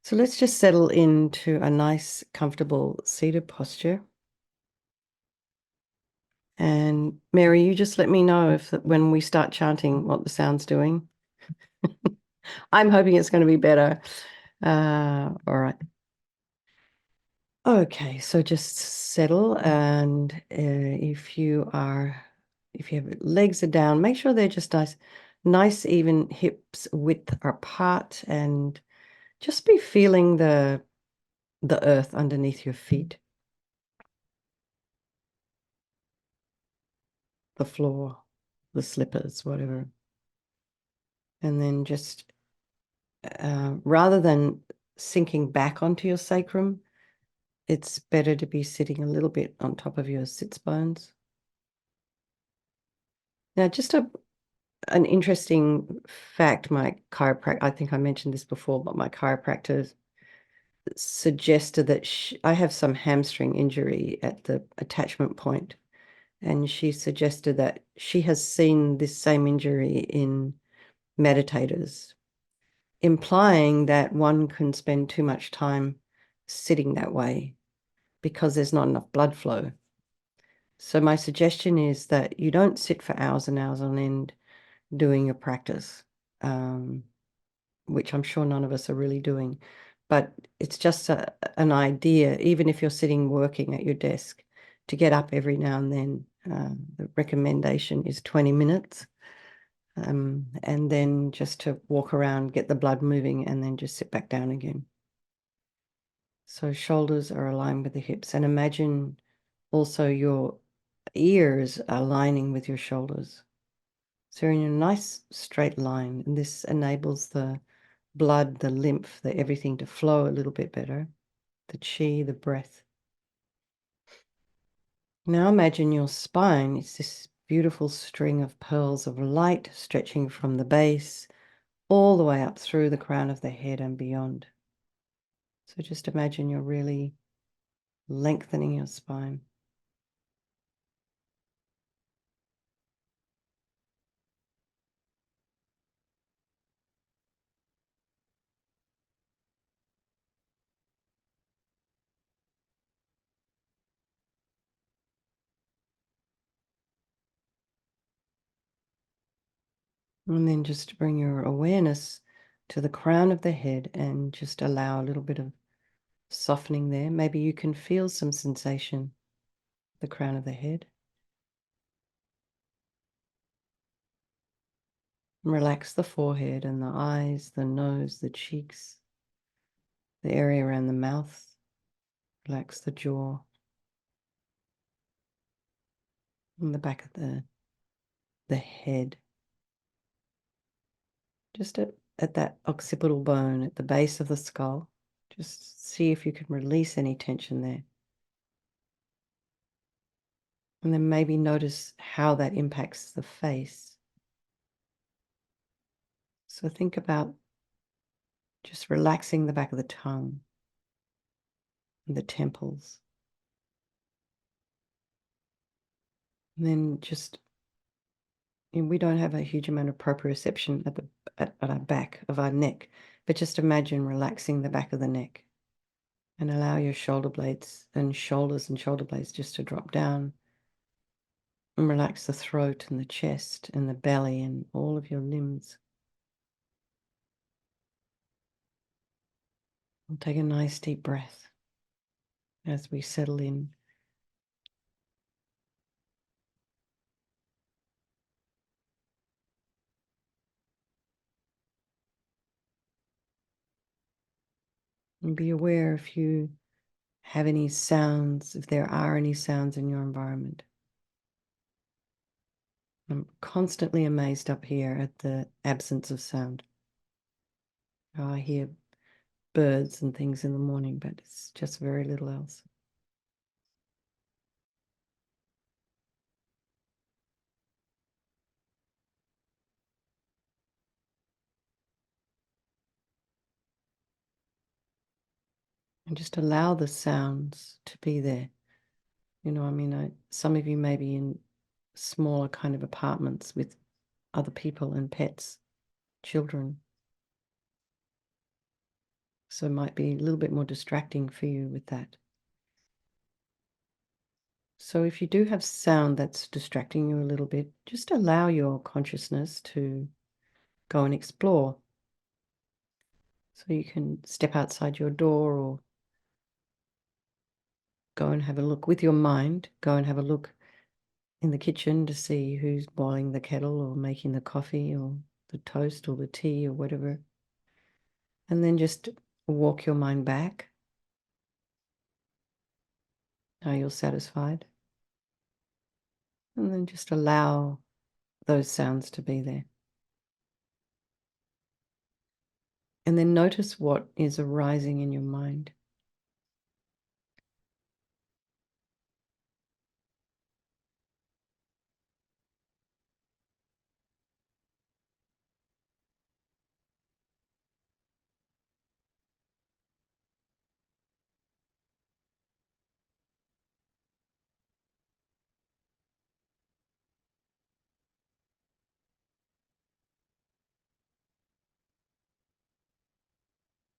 So let's just settle into a nice, comfortable seated posture. And Mary, you just let me know if when we start chanting what the sound's doing. I'm hoping it's going to be better. All right. Okay, so just settle, and if you have legs are down, make sure they're just nice, even hips width apart, and just be feeling the earth underneath your feet, the floor, the slippers, whatever. And then just rather than sinking back onto your sacrum, it's better to be sitting a little bit on top of your sits bones. Now, just an interesting fact, my chiropractor, I think I mentioned this before, but my chiropractor suggested that I have some hamstring injury at the attachment point, and she suggested that she has seen this same injury in meditators, implying that one can spend too much time sitting that way because there's not enough blood flow. So my suggestion is that you don't sit for hours and hours on end doing your practice, which I'm sure none of us are really doing. But it's just an idea, even if you're sitting working at your desk, to get up every now and then. The recommendation is 20 minutes. And then just to walk around, get the blood moving, and then just sit back down again. So shoulders are aligned with the hips, and imagine also your ears are aligning with your shoulders. So you're in a nice straight line, and this enables the blood, the lymph, the everything to flow a little bit better, the chi, the breath. Now imagine your spine. It's this beautiful string of pearls of light stretching from the base all the way up through the crown of the head and beyond. So just imagine you're really lengthening your spine. And then just bring your awareness to the crown of the head and just allow a little bit of softening there. Maybe you can feel some sensation, the crown of the head. Relax the forehead and the eyes, the nose, the cheeks, the area around the mouth. Relax the jaw and the back of the head. Just at that occipital bone at the base of the skull. Just see if you can release any tension there. And then maybe notice how that impacts the face. So think about just relaxing the back of the tongue and the temples. And then just, we don't have a huge amount of proprioception at our back of our neck, but just imagine relaxing the back of the neck and allow your shoulder blades and shoulders and shoulder blades just to drop down, and relax the throat and the chest and the belly and all of your limbs. We'll take a nice deep breath as we settle in. And be aware if you have any sounds, if there are any sounds in your environment. I'm constantly amazed up here at the absence of sound. I hear birds and things in the morning, but it's just very little else. And just allow the sounds to be there. I mean, some of you may be in smaller kind of apartments with other people and pets, children. So it might be a little bit more distracting for you with that. So if you do have sound that's distracting you a little bit, just allow your consciousness to go and explore. So you can step outside your door or go and have a look with your mind, go and have a look in the kitchen to see who's boiling the kettle or making the coffee or the toast or the tea or whatever. And then just walk your mind back. Are you satisfied? And then just allow those sounds to be there. And then notice what is arising in your mind.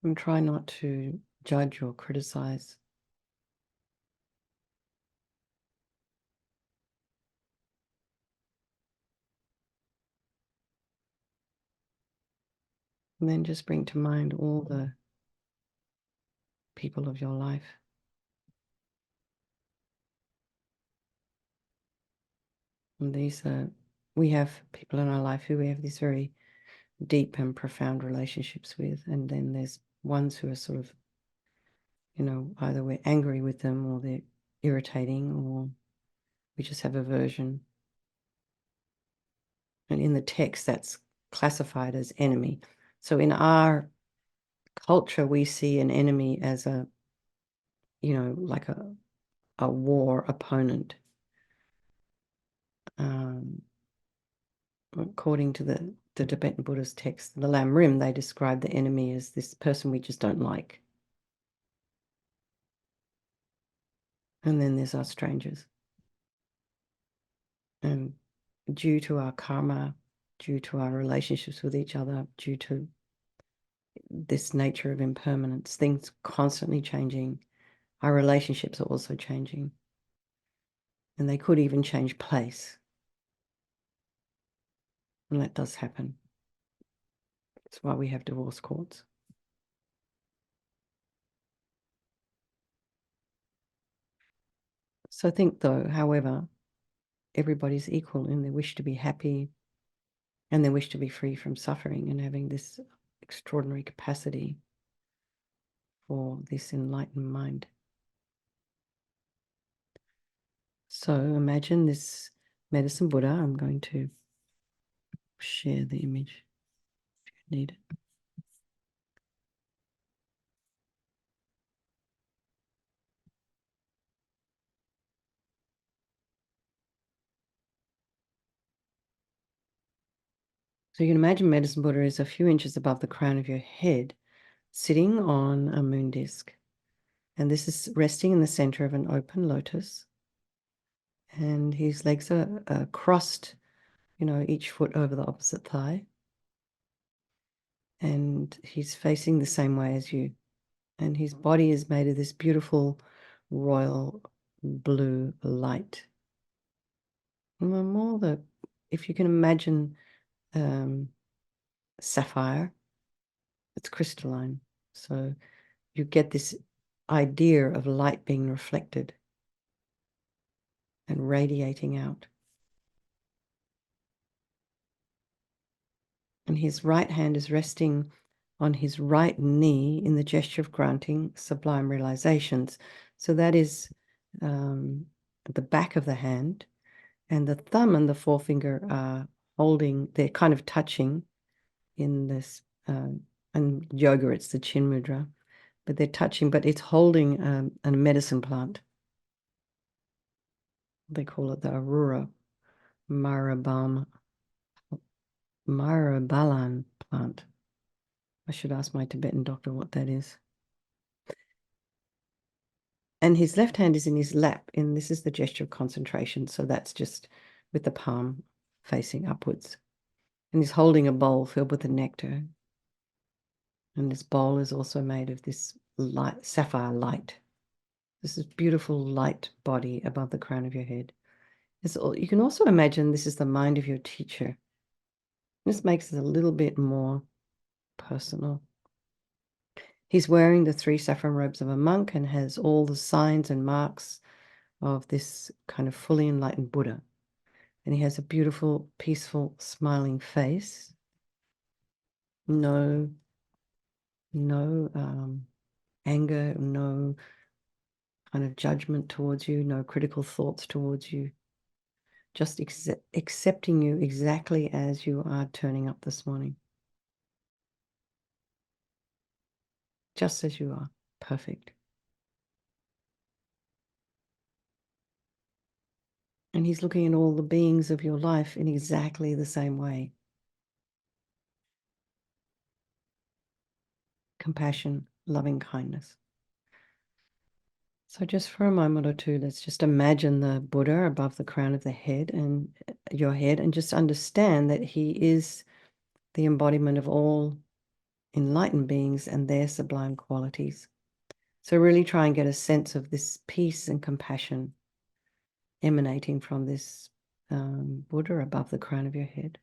And try not to judge or criticize. And then just bring to mind all the people of your life. And we have people in our life who we have these very deep and profound relationships with. And then there's ones who are sort of, either we're angry with them or they're irritating or we just have aversion. And in the text, that's classified as enemy. So in our culture, we see an enemy as like a war opponent. According to the Tibetan Buddhist text, the Lam Rim, they describe the enemy as this person we just don't like. And then there's our strangers. And due to our karma, due to our relationships with each other, due to this nature of impermanence, things constantly changing, our relationships are also changing. And they could even change place. And that does happen. That's why we have divorce courts. So think though, however, everybody's equal in their wish to be happy and their wish to be free from suffering and having this extraordinary capacity for this enlightened mind. So imagine this medicine Buddha. I'm going to share the image if you need it. So you can imagine medicine Buddha is a few inches above the crown of your head, sitting on a moon disc. And this is resting in the center of an open lotus. And his legs are crossed, each foot over the opposite thigh. And he's facing the same way as you. And his body is made of this beautiful royal blue light. And if you can imagine sapphire, it's crystalline. So you get this idea of light being reflected and radiating out. And his right hand is resting on his right knee in the gesture of granting sublime realizations. So that is the back of the hand, and the thumb and the forefinger are holding, they're kind of touching in this, and yoga, it's the chin mudra, but they're touching, but it's holding a medicine plant. They call it the Aurora Marabalan plant. I should ask my Tibetan doctor what that is. And his left hand is in his lap, and this is the gesture of concentration. So that's just with the palm facing upwards. And he's holding a bowl filled with the nectar. And this bowl is also made of this light, sapphire light. This is beautiful light body above the crown of your head. You can also imagine this is the mind of your teacher. This makes it a little bit more personal. He's wearing the 3 saffron robes of a monk and has all the signs and marks of this kind of fully enlightened Buddha. And he has a beautiful, peaceful, smiling face. No anger, no kind of judgment towards you, no critical thoughts towards you. Just accepting you exactly as you are turning up this morning. Just as you are. Perfect. And he's looking at all the beings of your life in exactly the same way. Compassion, loving kindness. So just for a moment or two, let's just imagine the Buddha above the crown of the head and your head, and just understand that he is the embodiment of all enlightened beings and their sublime qualities. So really try and get a sense of this peace and compassion emanating from this Buddha above the crown of your head.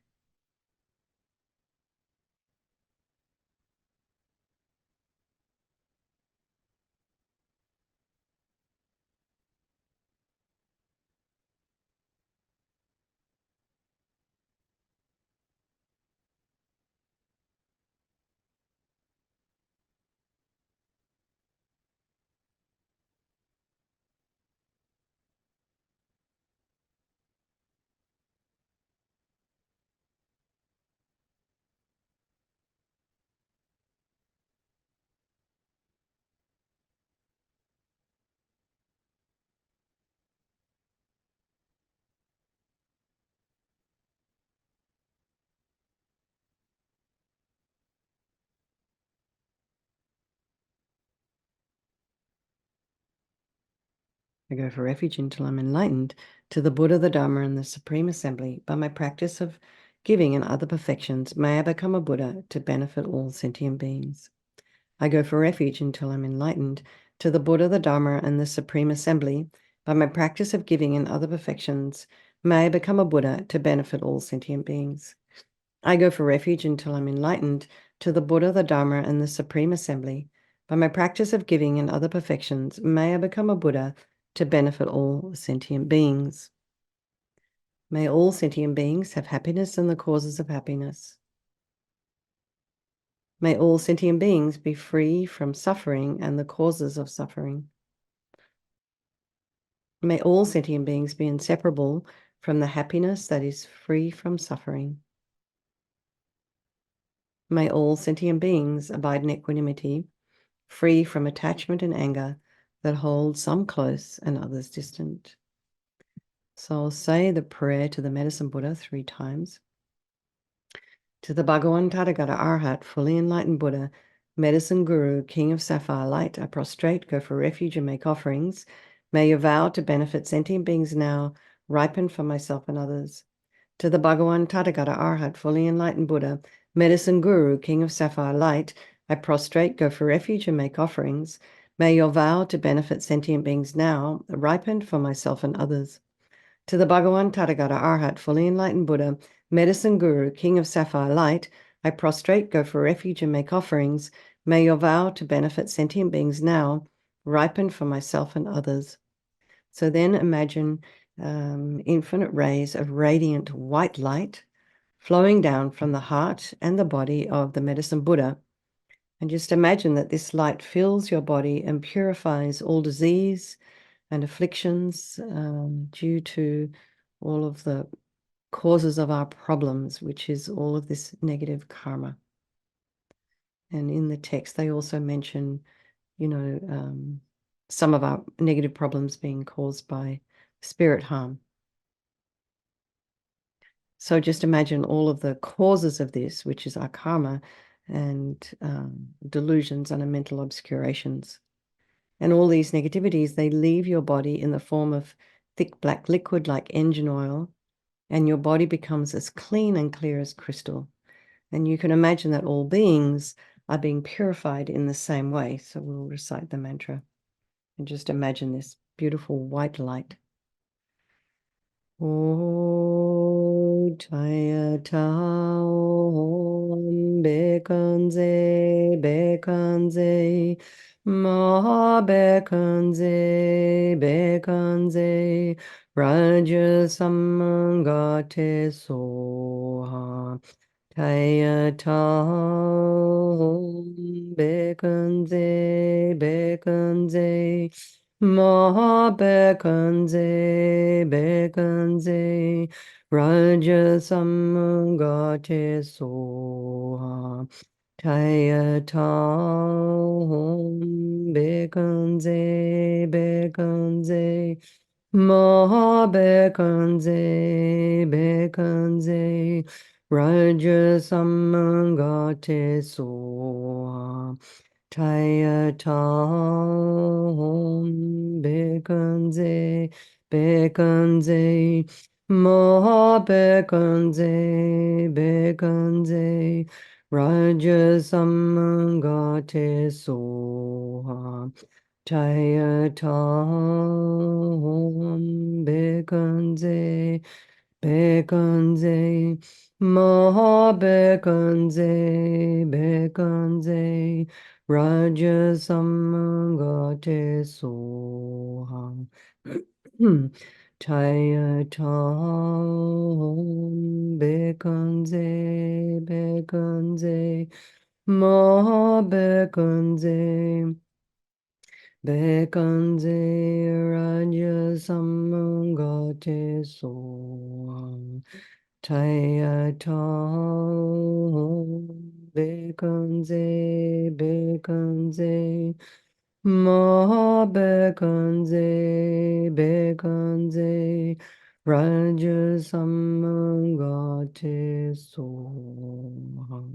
I go for refuge until I'm enlightened to the Buddha, the Dharma, and the Supreme Assembly. By my practice of giving and other perfections, may I become a Buddha to benefit all sentient beings. I go for refuge until I'm enlightened to the Buddha, the Dharma, and the Supreme Assembly. By my practice of giving and other perfections, may I become a Buddha to benefit all sentient beings. I go for refuge until I'm enlightened to the Buddha, the Dharma, and the Supreme Assembly. By my practice of giving and other perfections, may I become a Buddha to benefit all sentient beings. May all sentient beings have happiness and the causes of happiness. May all sentient beings be free from suffering and the causes of suffering. May all sentient beings be inseparable from the happiness that is free from suffering. May all sentient beings abide in equanimity, free from attachment and anger that hold some close and others distant. So I'll say the prayer to the Medicine Buddha 3 times. To the Bhagawan Tathagata Arhat, fully enlightened Buddha, Medicine Guru, King of Sapphire Light, I prostrate, go for refuge and make offerings. May your vow to benefit sentient beings now ripen for myself and others. To the Bhagawan Tathagata Arhat, fully enlightened Buddha, Medicine Guru, King of Sapphire Light, I prostrate, go for refuge and make offerings. May your vow to benefit sentient beings now ripen for myself and others. To the Bhagawan Tathagata Arhat, fully enlightened Buddha, Medicine Guru, King of Sapphire Light, I prostrate, go for refuge and make offerings. May your vow to benefit sentient beings now ripen for myself and others. So then imagine infinite rays of radiant white light flowing down from the heart and the body of the Medicine Buddha. And just imagine that this light fills your body and purifies all disease and afflictions due to all of the causes of our problems, which is all of this negative karma. And in the text, they also mention, some of our negative problems being caused by spirit harm. So just imagine all of the causes of this, which is our karma and delusions and mental obscurations. And all these negativities, they leave your body in the form of thick black liquid like engine oil, and your body becomes as clean and clear as crystal. And you can imagine that all beings are being purified in the same way. So we'll recite the mantra and just imagine this beautiful white light. O Jaya Taom Bekanze Bekanze Ma Bekanze Bekanze Raja Samangate Soha Jaya Taom Bekanze Bekanze Mahabekanze, Bekanze, Raja Samagate Soha, Tayatam, Bekanze, Bekanze, Mahabekanze, Bekanze, Raja Samagate Soha. Tayatam Bekanze Bekanze Maha Bekanze Bekanze Raja Samangate Soha Tayatam Bekanze Bekanze Maha Bekanze Bekanze Raja Samagate Soham Chaya Tam Bekanze Bekanze Maha Bekanze Bekanze Raja Samagate Soham Tayatam Bekanze Bekanze Ma Bekanze Bekanze Raja Samagate Soham.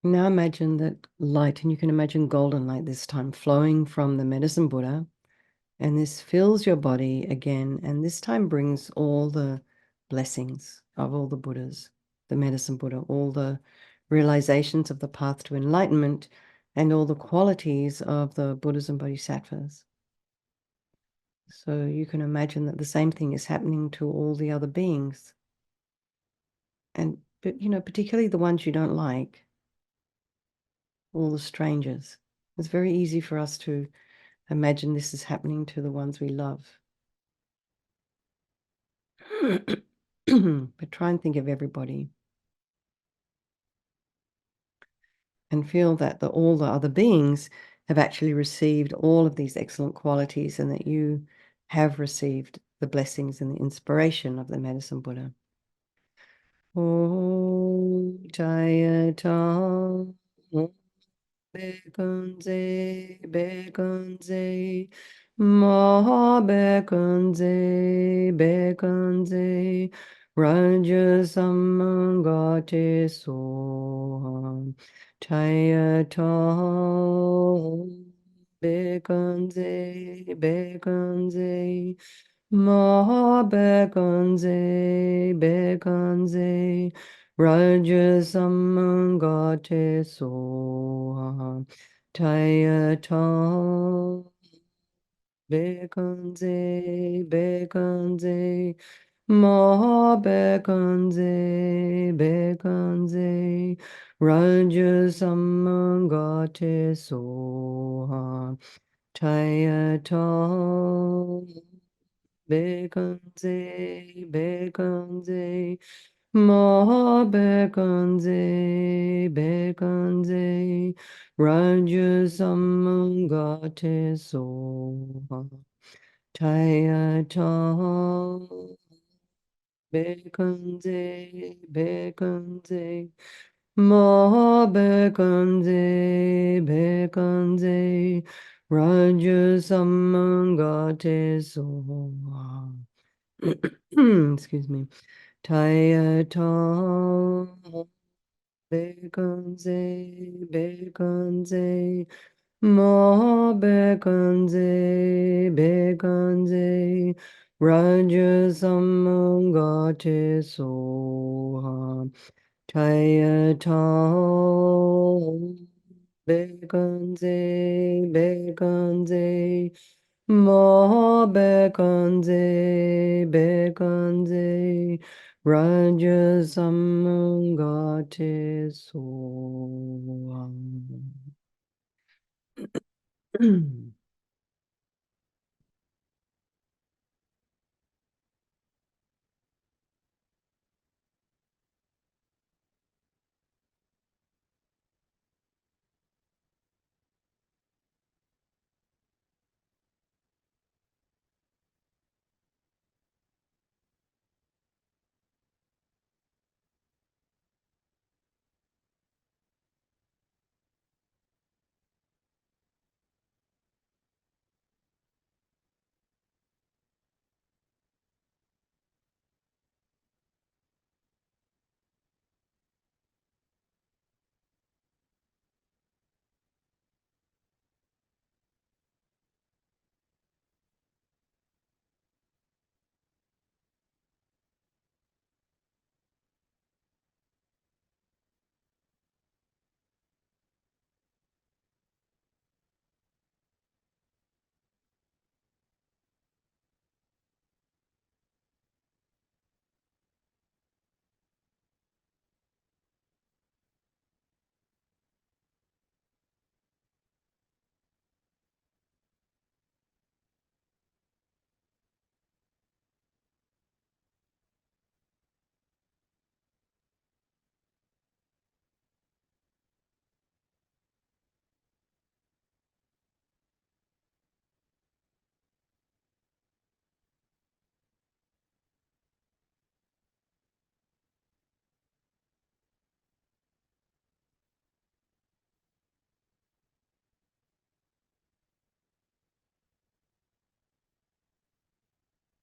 Now imagine that light, and you can imagine golden light this time flowing from the medicine Buddha, and this fills your body again, and this time brings all the blessings of all the Buddhas, the medicine Buddha, all the realizations of the path to enlightenment, and all the qualities of the Buddhas and Bodhisattvas. So you can imagine that the same thing is happening to all the other beings, and but particularly the ones you don't like, all the strangers. It's very easy for us to imagine this is happening to the ones we love. But try and think of everybody and feel that all the other beings have actually received all of these excellent qualities and that you have received the blessings and the inspiration of the Medicine Buddha. Om Jayata Bekunze Bekunze Maha Bekunze Bekunze Raja Samangate Soham Jayata Bekunze Bekunze Maha Bekunze Bekunze Raja Samangate Soham Tayata Bekunze Bekunze Maha Bekunze Bekunze Raja Samangate Soham Tayata Bekunze Bekunze Maha Bekunze Bekunze Raja Samangate Soha Tayata Bekunze Bekunze Maha Bekunze Bekunze Raja Samangate Soha excuse me. Tayata Bekunze Bekunze Ma Bekunze Bekunze Raja Samangate Soha Tayata Bekunze Bekunze Ma Bekunze Bekunze Raja Samangate Soha.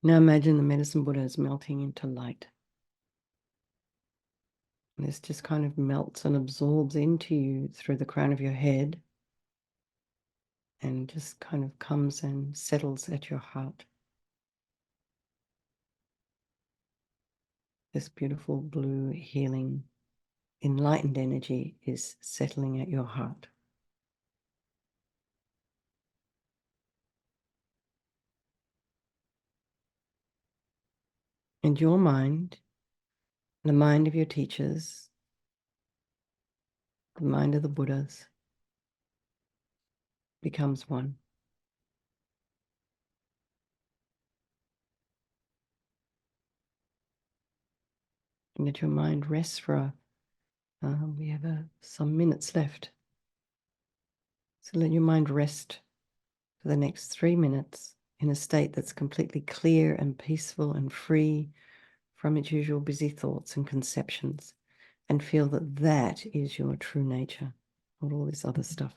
Now imagine the Medicine Buddha is melting into light. And this just kind of melts and absorbs into you through the crown of your head and just kind of comes and settles at your heart. This beautiful blue healing enlightened energy is settling at your heart. And your mind, the mind of your teachers, the mind of the Buddhas becomes one. And let your mind rest for we have some minutes left. So let your mind rest for the next 3 minutes in a state that's completely clear and peaceful and free from its usual busy thoughts and conceptions, and feel that that is your true nature, not all this other stuff.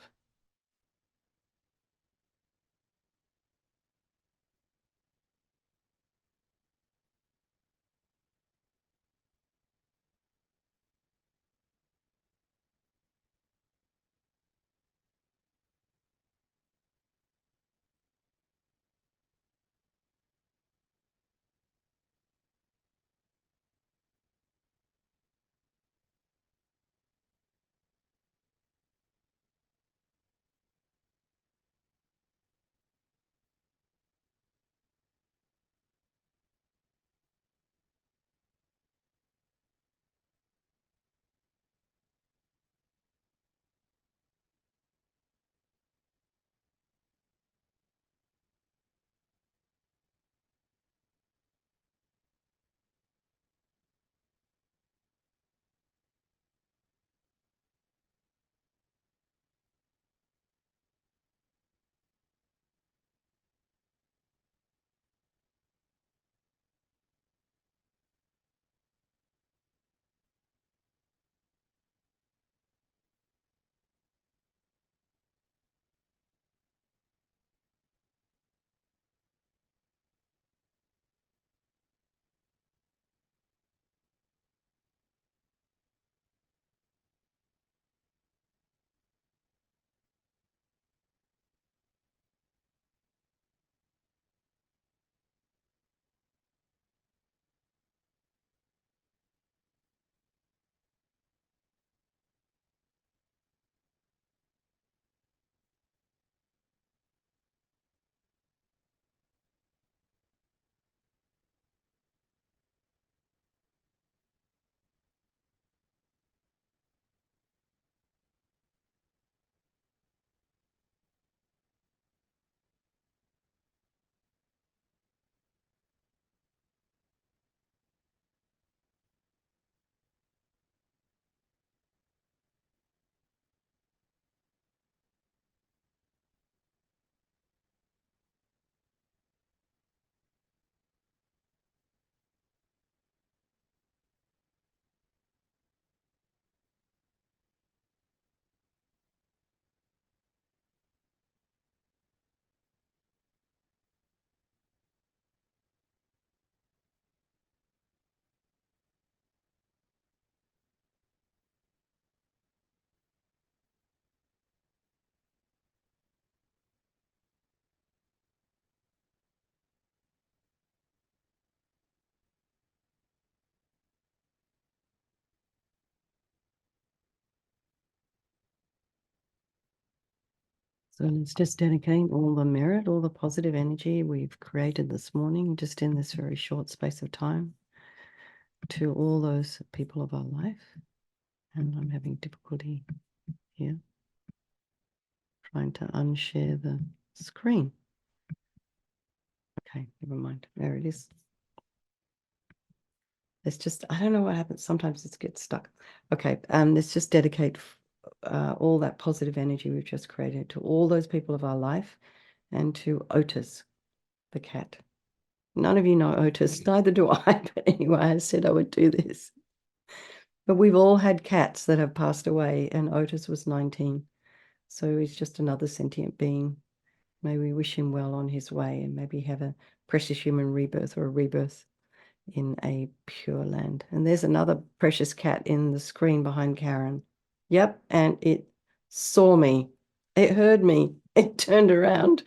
So let's just dedicate all the merit, all the positive energy we've created this morning, just in this very short space of time, to all those people of our life. And I'm having difficulty here trying to unshare the screen. Okay, never mind. There it is. Let's just, I don't know what happens. Sometimes it gets stuck. Okay, let's just dedicate all that positive energy we've just created to all those people of our life and to Otis, the cat. None of you know Otis, neither do I, but anyway, I said I would do this. But we've all had cats that have passed away, and Otis was 19. So he's just another sentient being. May we wish him well on his way and maybe have a precious human rebirth or a rebirth in a pure land. And there's another precious cat in the screen behind Karen. Yep, and it saw me. It heard me. It turned around.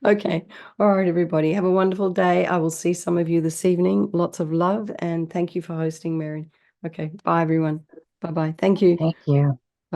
Okay. All right, everybody. Have a wonderful day. I will see some of you this evening. Lots of love, and thank you for hosting, Mary. Okay. Bye, everyone. Bye-bye. Thank you. Thank you.